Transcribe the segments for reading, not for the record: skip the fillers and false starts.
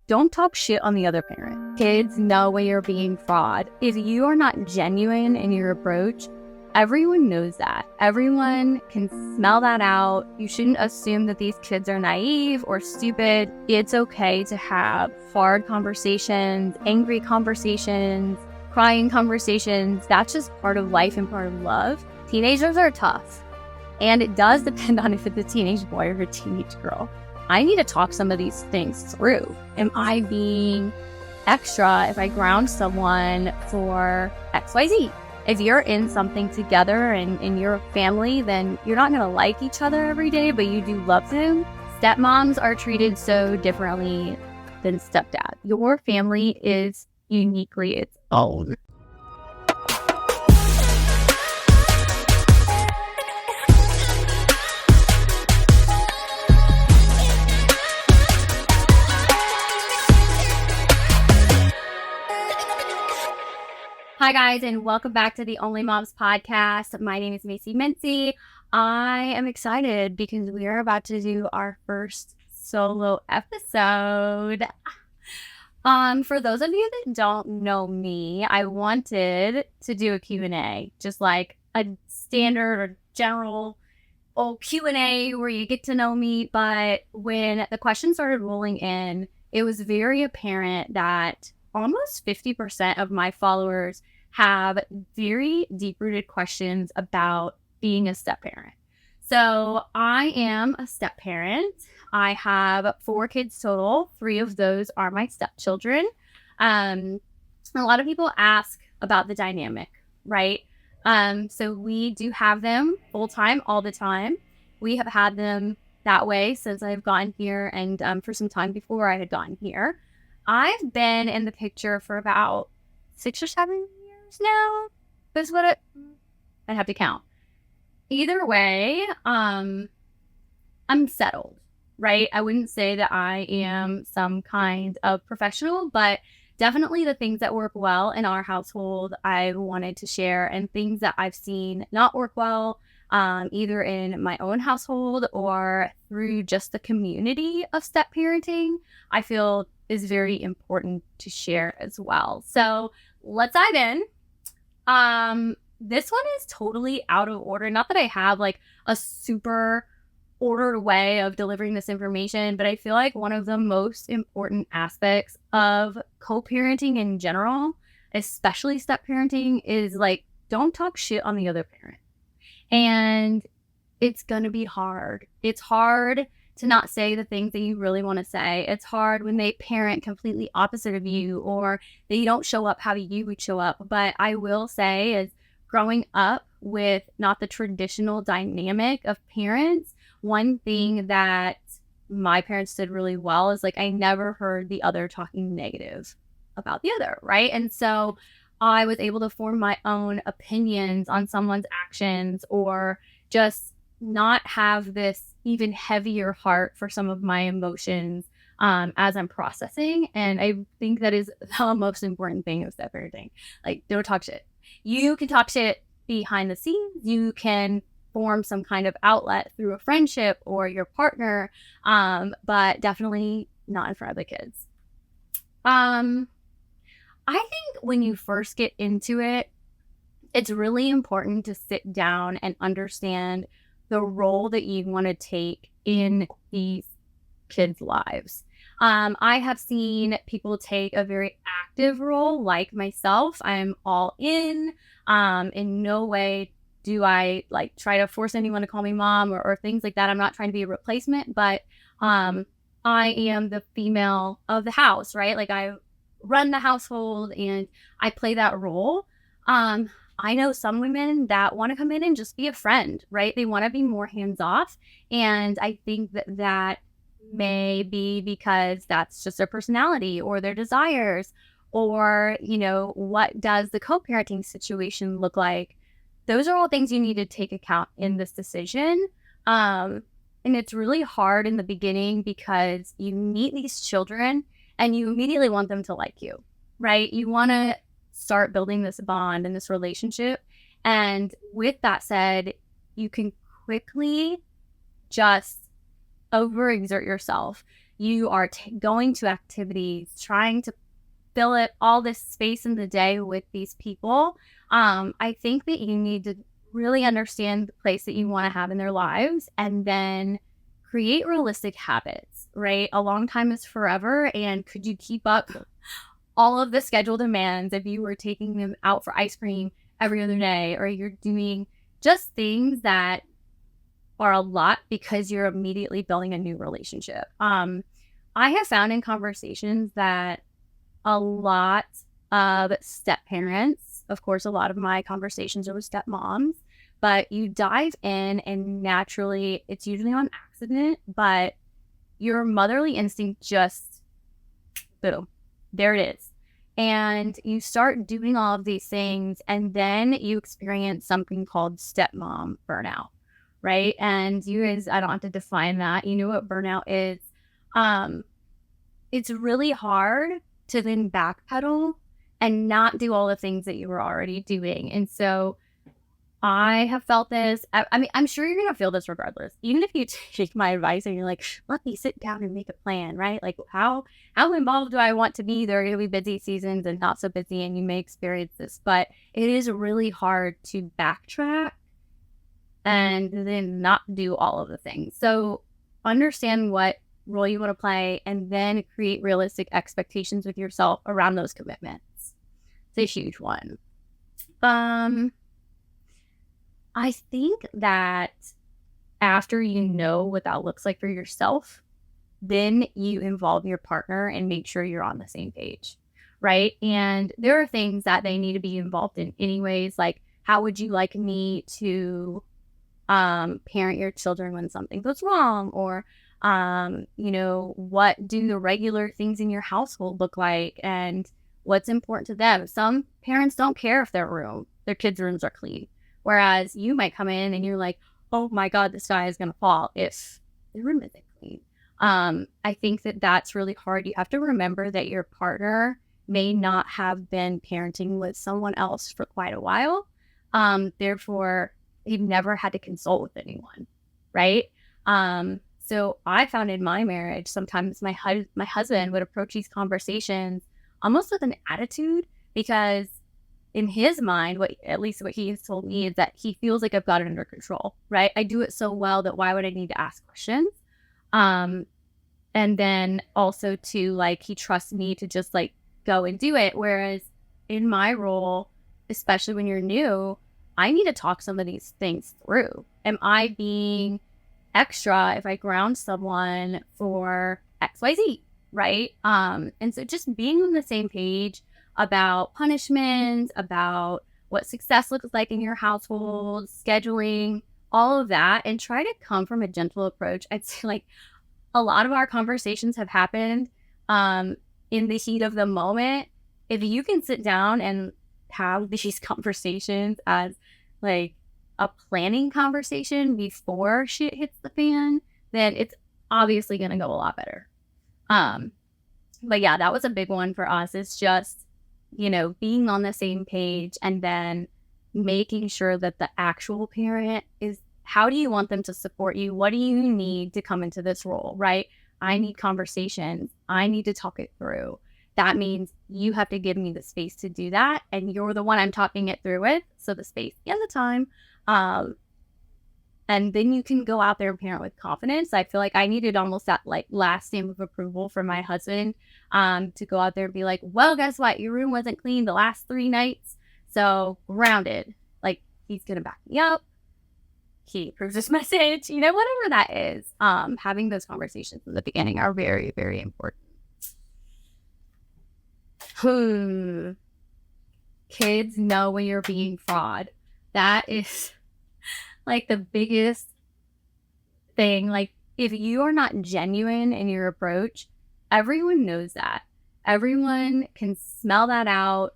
don't talk shit on the other parent. Kids know when you're being fraud. If you are not genuine in your approach, everyone knows that. Everyone can smell that out. You shouldn't assume that these kids are naive or stupid. It's okay to have hard conversations, angry conversations, crying conversations. That's just part of life and part of love. Teenagers are tough. And it does depend on if it's a teenage boy or a teenage girl. I need to talk some of these things through. Am I being extra if I ground someone for XYZ? If you're in something together and in your family, then you're not going to like each other every day, but you do love them. Stepmoms are treated so differently than stepdad. Your family is uniquely its own. Hi guys, and welcome back to the Only Moms podcast. My name is Macie. I am excited because we are about to do our first solo episode. For those of you that don't know me, I wanted to do a Q&A, just like a standard or general Q&A where you get to know me. But when the questions started rolling in, it was very apparent that almost 50% of my followers have very deep-rooted questions about being a step-parent. So I am a step-parent. I have 4 kids total. 3 of those are my stepchildren. A lot of people ask about the dynamic, right? So we do have them full-time all the time. We have had them that way since I've gotten here and for some time before I had gotten here. I've been in the picture for about 6 or 7 years now. That's what I'd have to count. Either way, I'm settled, right? I wouldn't say that I am some kind of professional, but definitely the things that work well in our household, I wanted to share, and things that I've seen not work well, either in my own household or through just the community of step parenting, I feel is very important to share as well. So let's dive in. This one is totally out of order. Not that I have like a super ordered way of delivering this information, but I feel like one of the most important aspects of co-parenting in general, especially step parenting, is like, don't talk shit on the other parent. And it's going to be hard. It's hard to not say the things that you really want to say. It's hard when they parent completely opposite of you or they don't show up how you would show up. But I will say, is growing up with not the traditional dynamic of parents, one thing that my parents did really well is like I never heard the other talking negative about the other, right? And so I was able to form my own opinions on someone's actions or just not have this even heavier heart for some of my emotions as I'm processing. And I think that is the most important thing of step parenting. Like, don't talk shit. You can talk shit behind the scenes. You can form some kind of outlet through a friendship or your partner, but definitely not in front of the kids. I think when you first get into it, it's really important to sit down and understand the role that you want to take in these kids' lives. I have seen people take a very active role, like myself. I'm all in. In no way do I like try to force anyone to call me mom or things like that. I'm not trying to be a replacement, but I am the female of the house, right? Like I run the household and I play that role. I know some women that want to come in and just be a friend, right? They want to be more hands-off. And I think that may be because that's just their personality or their desires or, you know, what does the co-parenting situation look like? Those are all things you need to take account in this decision. And it's really hard in the beginning because you meet these children and you immediately want them to like you, right? You want to start building this bond and this relationship. And with that said, you can quickly just overexert yourself. you are going to activities, trying to fill it all this space in the day with these people. I think that you need to really understand the place that you want to have in their lives, and then create realistic habits, right? A long time is forever. And could you keep up all of the schedule demands if you were taking them out for ice cream every other day, or you're doing just things that are a lot because you're immediately building a new relationship? I have found in conversations that a lot of step parents, of course, a lot of my conversations are with stepmoms, but you dive in and naturally, it's usually on accident, but your motherly instinct just, boom, there it is. And you start doing all of these things, and then you experience something called stepmom burnout, right? And you guys, I don't have to define that. You know what burnout is. It's really hard to then backpedal and not do all the things that you were already doing. And so I have felt this. I mean, I'm sure you're going to feel this regardless. Even if you take my advice and you're like, let me sit down and make a plan, right? Like, how involved do I want to be? There are going to be busy seasons and not so busy, and you may experience this. But it is really hard to backtrack and then not do all of the things. So understand what role you want to play, and then create realistic expectations with yourself around those commitments. It's a huge one. I think that after you know what that looks like for yourself, then you involve your partner and make sure you're on the same page, right? And there are things that they need to be involved in anyways, like, how would you like me to parent your children when something goes wrong? Or what do the regular things in your household look like, and what's important to them? Some parents don't care if their kids' rooms are clean. Whereas you might come in and you're like, oh my God, the sky is going to fall if the room isn't clean. I think that that's really hard. You have to remember that your partner may not have been parenting with someone else for quite a while. Therefore, you've never had to consult with anyone, right? So I found in my marriage, sometimes my husband would approach these conversations almost with an attitude, because in his mind, at least what he has told me, is that he feels like I've got it under control, right? I do it so well that why would I need to ask questions? And then also too, like, he trusts me to just like go and do it. Whereas in my role, especially when you're new, I need to talk some of these things through. Am I being extra if I ground someone for XYZ, right? And so just being on the same page about punishments, about what success looks like in your household, scheduling, all of that, and try to come from a gentle approach. I'd say, like, a lot of our conversations have happened in the heat of the moment. If you can sit down and have these conversations as like a planning conversation before shit hits the fan, then it's obviously going to go a lot better. But yeah, that was a big one for us. It's just, being on the same page, and then making sure that the actual parent is, how do you want them to support you? What do you need to come into this role, right? I need conversations. I need to talk it through. That means you have to give me the space to do that, and you're the one I'm talking it through with. So the space and the time. And then you can go out there and parent with confidence. I feel like I needed almost that like last stamp of approval from my husband to go out there and be like, well, guess what? Your room wasn't clean the last 3 nights. So grounded. Like, he's going to back me up. He approves this message, whatever that is. Having those conversations in the beginning are very, very important. Kids know when you're being fraud. That is like the biggest thing. Like, if you are not genuine in your approach, everyone knows that. Everyone can smell that out.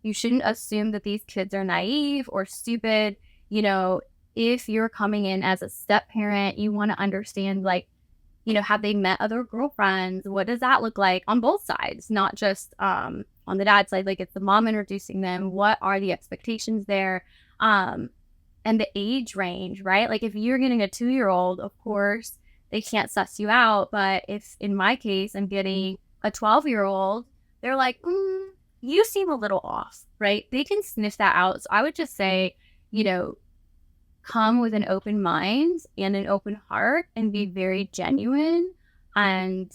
You shouldn't assume that these kids are naive or stupid. If you're coming in as a step parent, you want to understand, like, have they met other girlfriends? What does that look like on both sides? Not just on the dad's side, like, it's the mom introducing them. What are the expectations there? And the age range, right? Like, if you're getting a 2-year-old, of course, they can't suss you out. But if in my case, I'm getting a 12-year-old, they're like, you seem a little off, right? They can sniff that out. So I would just say, come with an open mind and an open heart and be very genuine and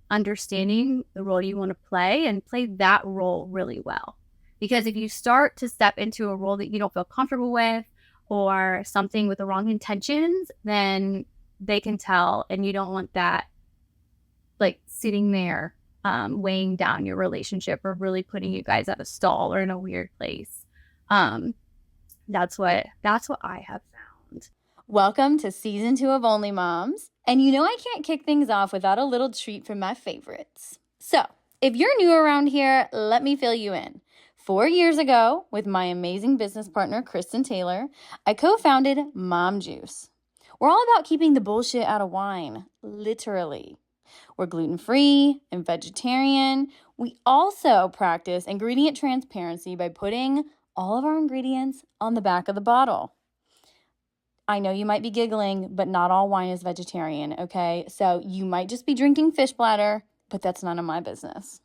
understanding the role you want to play and play that role really well. Because if you start to step into a role that you don't feel comfortable with or something with the wrong intentions, then they can tell, and you don't want that like sitting there weighing down your relationship or really putting you guys at a stall or in a weird place. That's what I have found. Welcome to season 2 of Only Moms. And I can't kick things off without a little treat from my favorites. So, if you're new around here, let me fill you in. 4 years ago, with my amazing business partner, Kristen Taylor, I co-founded Mom Juice. We're all about keeping the bullshit out of wine, literally. We're gluten-free and vegetarian. We also practice ingredient transparency by putting all of our ingredients on the back of the bottle. I know you might be giggling, but not all wine is vegetarian, okay? So you might just be drinking fish bladder, but that's none of my business.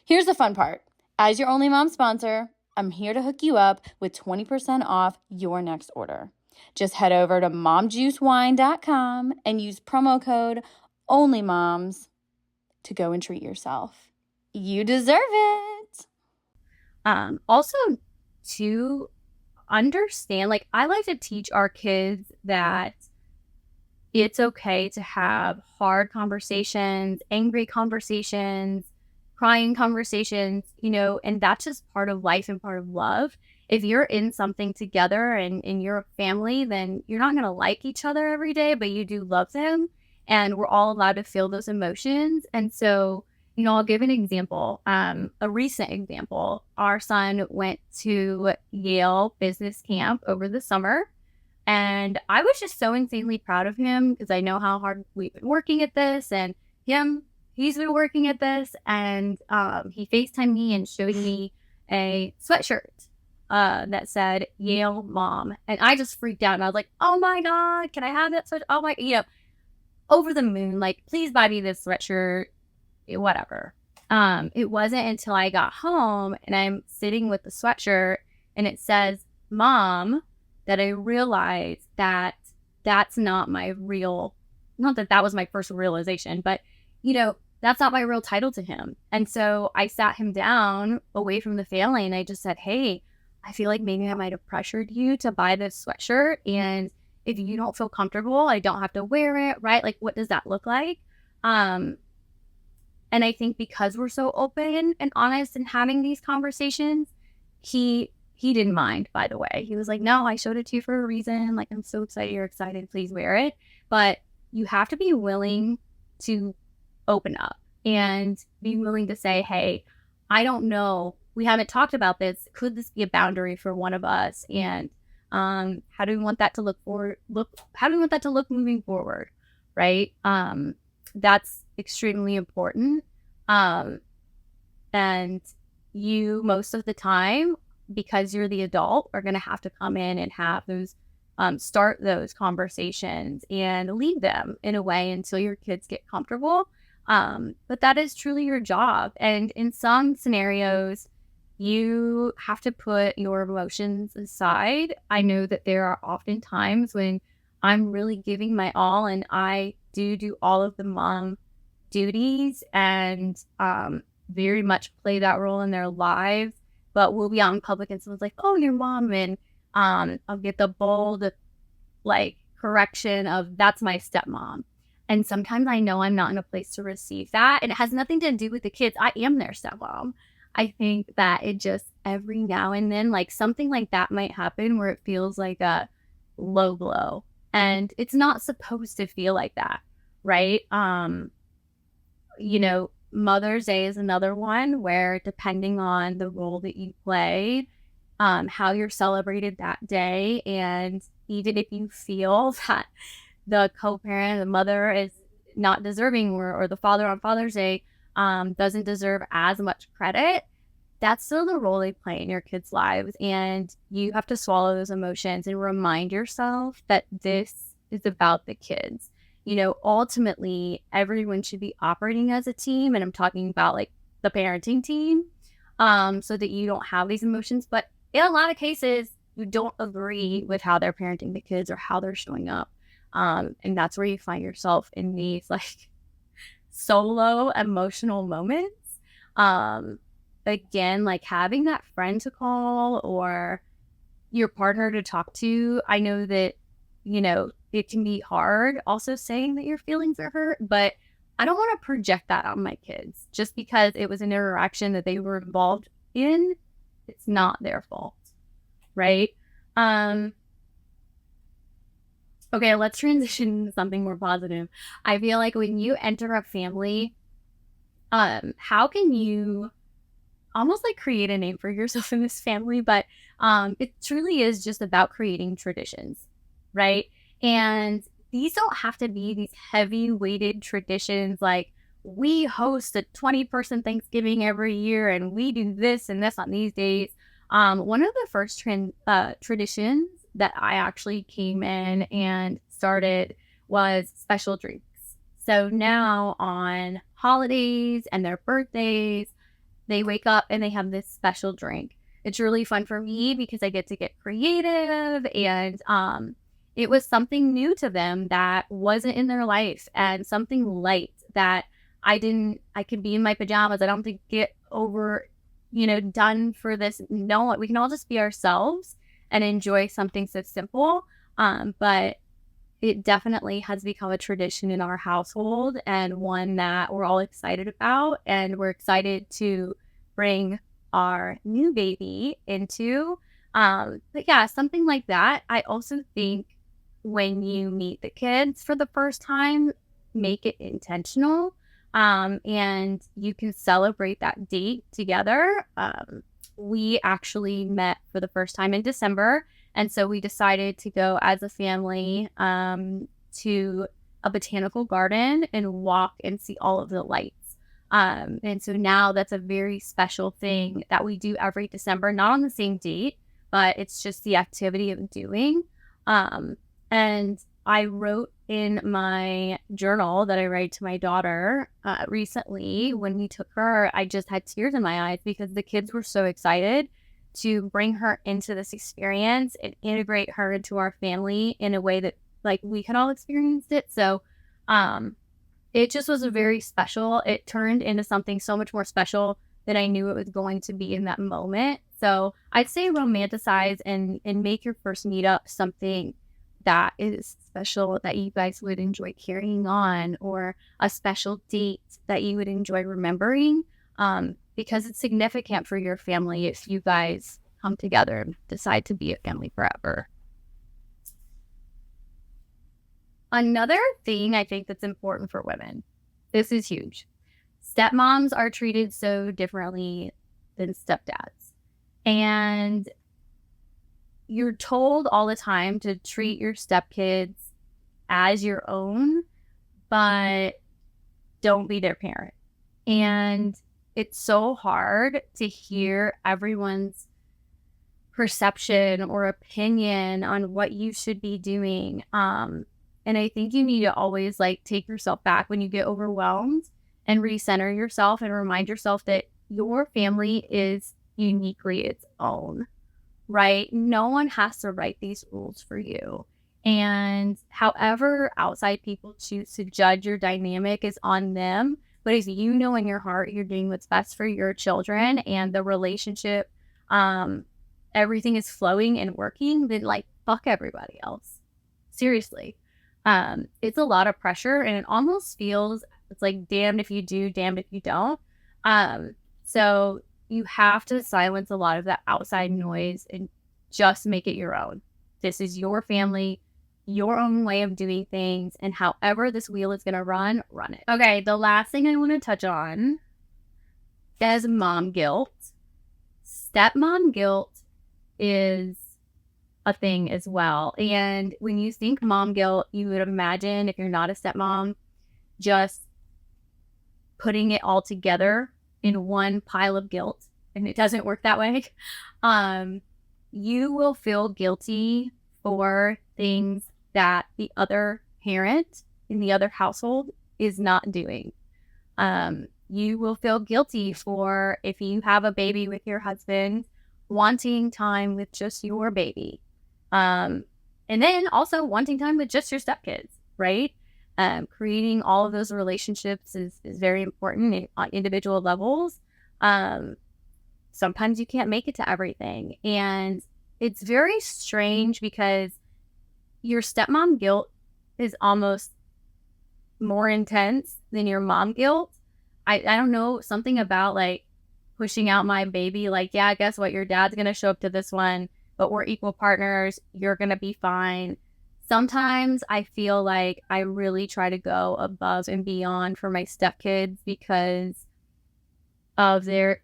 Here's the fun part. As your Only Mom sponsor, I'm here to hook you up with 20% off your next order. Just head over to momjuicewine.com and use promo code ONLYMOMS to go and treat yourself. You deserve it. Also, to understand, like, I like to teach our kids that it's okay to have hard conversations, angry conversations, crying conversations, and that's just part of life and part of love. If you're in something together and you're a family, then you're not going to like each other every day, but you do love them. And we're all allowed to feel those emotions. And so, I'll give an example, a recent example. Our son went to Yale business camp over the summer. And I was just so insanely proud of him because I know how hard we've been working at this, and he's been working at this. And he FaceTimed me and showed me a sweatshirt that said Yale Mom. And I just freaked out. And I was like, oh my God, can I have that sweatshirt? Oh my, over the moon, like, please buy me this sweatshirt, whatever. It wasn't until I got home and I'm sitting with the sweatshirt and it says Mom that I realized that that's not my real, not that that was my first realization, but that's not my real title to him. And so I sat him down away from the family and I just said, hey, I feel like maybe I might have pressured you to buy this sweatshirt, and if you don't feel comfortable, I don't have to wear it, right? Like, what does that look like? And I think because we're so open and honest and having these conversations, he didn't mind, by the way. He was like, no, I showed it to you for a reason. Like, I'm so excited you're excited. Please wear it. But you have to be willing to open up and be willing to say, hey, I don't know. We haven't talked about this. Could this be a boundary for one of us? And how do we want that to look how do we want that to look moving forward? Right. That's extremely important. And you, most of the time, because you're the adult, are going to have to come in and have those, start those conversations and lead them in a way until your kids get comfortable. But that is truly your job. And in some scenarios, you have to put your emotions aside. I know that there are often times when I'm really giving my all and I do all of the mom duties and very much play that role in their lives. But we'll be out in public and someone's like, oh, your mom. And I'll get the bold, correction of that's my stepmom. And sometimes I know I'm not in a place to receive that. And it has nothing to do with the kids. I am their stepmom. I think that it just every now and then, something like that might happen where it feels like a low blow. And it's not supposed to feel like that, right? Mother's Day is another one where, depending on the role that you play, how you're celebrated that day, and even if you feel that the co-parent, the mother, is not deserving, or the father on Father's Day doesn't deserve as much credit, that's still the role they play in your kids' lives. And you have to swallow those emotions and remind yourself that this is about the kids. ultimately everyone should be operating as a team. And I'm talking about like the parenting team, so that you don't have these emotions. But in a lot of cases, you don't agree with how they're parenting the kids or how they're showing up. And that's where you find yourself in these like solo emotional moments. Um, Again, like having that friend to call or your partner to talk to. I know that, it can be hard also saying that your feelings are hurt, but I don't want to project that on my kids just because it was an interaction that they were involved in. It's not their fault, right? Um, okay, let's transition to something more positive. I feel like when you enter a family, how can you almost like create a name for yourself in this family? But it truly is just about creating traditions, right? And these don't have to be these heavy weighted traditions like we host a 20-person Thanksgiving every year and we do this and this on these days. One of the first traditions that I actually came in and started was special drinks. So now on holidays and their birthdays, they wake up and they have this special drink. It's really fun for me because I get to get creative, and it was something new to them that wasn't in their life and something light that I could be in my pajamas. I don't think get over, done for this. No, we can all just be ourselves and enjoy something so simple. But it definitely has become a tradition in our household and one that we're all excited about. And we're excited to bring our new baby into. But yeah, something like that. I also think when you meet the kids for the first time, make it intentional. And you can celebrate that date together. We actually met for the first time in December. And so we decided to go as a family to a botanical garden and walk and see all of the lights. And so now that's a very special thing that we do every December, not on the same date, but it's just the activity of doing. And I wrote in my journal that I write to my daughter recently when we took her, I just had tears in my eyes because the kids were so excited to bring her into this experience and integrate her into our family in a way that like we had all experienced it. So it just was a very special, it turned into something so much more special than I knew it was going to be in that moment. So I'd say romanticize and make your first meetup something that is special that you guys would enjoy carrying on, or a special date that you would enjoy remembering, because it's significant for your family if you guys come together and decide to be a family forever. Another thing I think that's important for women, this is huge. Stepmoms are treated so differently than stepdads. And you're told all the time to treat your stepkids as your own, but don't be their parent. And it's so hard to hear everyone's perception or opinion on what you should be doing. And I think you need to always like take yourself back when you get overwhelmed and recenter yourself and remind yourself that your family is uniquely its own, right? No one has to write these rules for you. And however outside people choose to judge your dynamic is on them. But if you know in your heart you're doing what's best for your children and the relationship, everything is flowing and working, then like fuck everybody else. Seriously. It's a lot of pressure and it almost feels it's like damned if you do, damned if you don't. So you have to silence a lot of that outside noise and just make it your own. This is your family, your own way of doing things, and however this wheel is going to run it. Okay, the last thing I want to touch on is mom guilt. Stepmom guilt is a thing as well. And when you think mom guilt, you would imagine, if you're not a stepmom, just putting it all together in one pile of guilt, and it doesn't work that way. You will feel guilty for things that the other parent in the other household is not doing. You will feel guilty for if you have a baby with your husband, wanting time with just your baby. And then also wanting time with just your stepkids, right? Creating all of those relationships is very important on individual levels. Sometimes you can't make it to everything. And it's very strange because your stepmom guilt is almost more intense than your mom guilt. I don't know, something about like pushing out my baby, like, yeah, guess what? Your dad's going to show up to this one, but we're equal partners. You're going to be fine. Sometimes I feel like I really try to go above and beyond for my stepkids because of their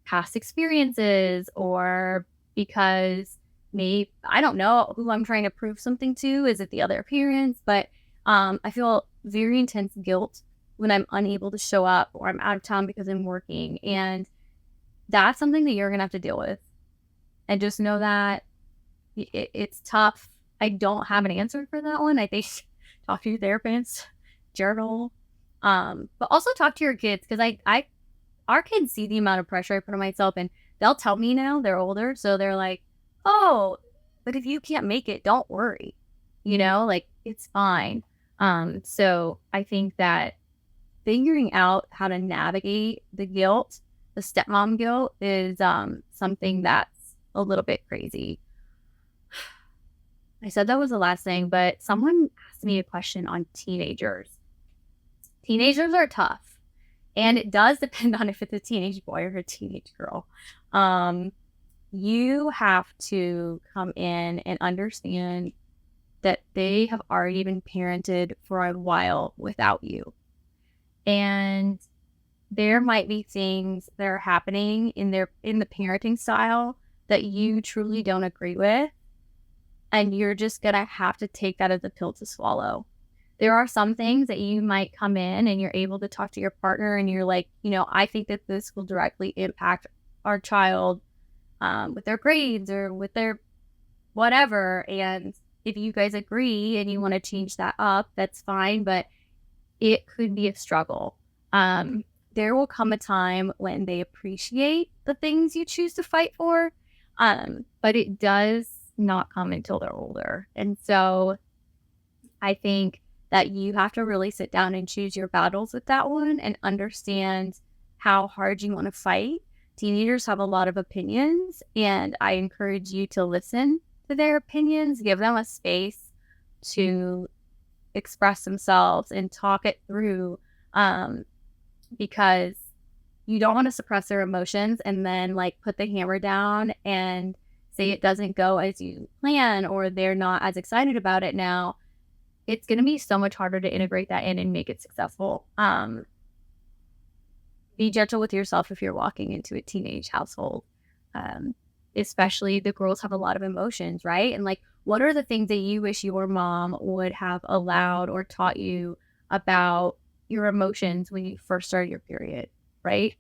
past experiences or because maybe, I don't know who I'm trying to prove something to. Is it the other parents? But I feel very intense guilt when I'm unable to show up or I'm out of town because I'm working. And that's something that you're going to have to deal with. And just know that it's tough. I don't have an answer for that one. I think talk to your therapist, journal, but also talk to your kids because our kids see the amount of pressure I put on myself, and they'll tell me now. They're older, so they're like, "Oh, but if you can't make it, don't worry. Like it's fine." So I think that figuring out how to navigate the guilt, the stepmom guilt, is something that's a little bit crazy. I said that was the last thing, but someone asked me a question on teenagers. Teenagers are tough, and it does depend on if it's a teenage boy or a teenage girl. You have to come in and understand that they have already been parented for a while without you. And there might be things that are happening in the parenting style that you truly don't agree with. And you're just going to have to take that as a pill to swallow. There are some things that you might come in and you're able to talk to your partner and you're like, I think that this will directly impact our child with their grades or with their whatever. And if you guys agree and you want to change that up, that's fine. But it could be a struggle. There will come a time when they appreciate the things you choose to fight for. But it does not come until they're older. And so I think that you have to really sit down and choose your battles with that one and understand how hard you want to fight. Teenagers have a lot of opinions, and I encourage you to listen to their opinions, give them a space to express themselves and talk it through, because you don't want to suppress their emotions and then like put the hammer down and say it doesn't go as you plan or they're not as excited about it now. It's going to be so much harder to integrate that in and make it successful. Be gentle with yourself if you're walking into a teenage household. Especially the girls have a lot of emotions, right? And like, what are the things that you wish your mom would have allowed or taught you about your emotions when you first started your period, right?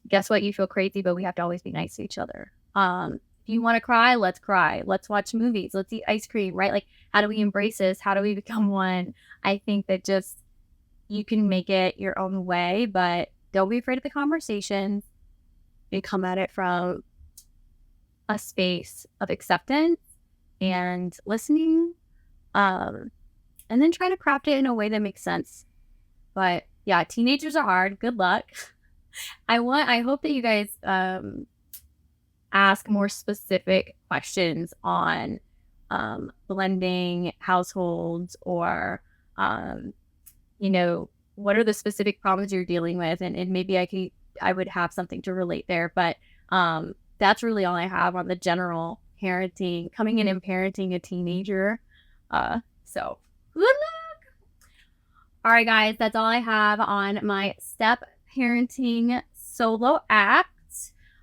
Guess what? You feel crazy, but we have to always be nice to each other. If you want to cry, let's cry. Let's watch movies. Let's eat ice cream, right? Like, how do we embrace this? How do we become one? I think that just you can make it your own way, but don't be afraid of the conversations and come at it from a space of acceptance and listening, and then try to craft it in a way that makes sense. But yeah, teenagers are hard. Good luck. I hope that you guys ask more specific questions on blending households or what are the specific problems you're dealing with, and maybe I would have something to relate there. But that's really all I have on the general parenting, coming in and parenting a teenager. So good luck. All right, guys, that's all I have on my step parenting solo act.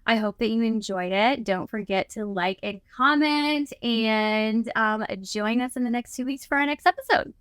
I hope that you enjoyed it. Don't forget to like and comment, and join us in the next 2 weeks for our next episode.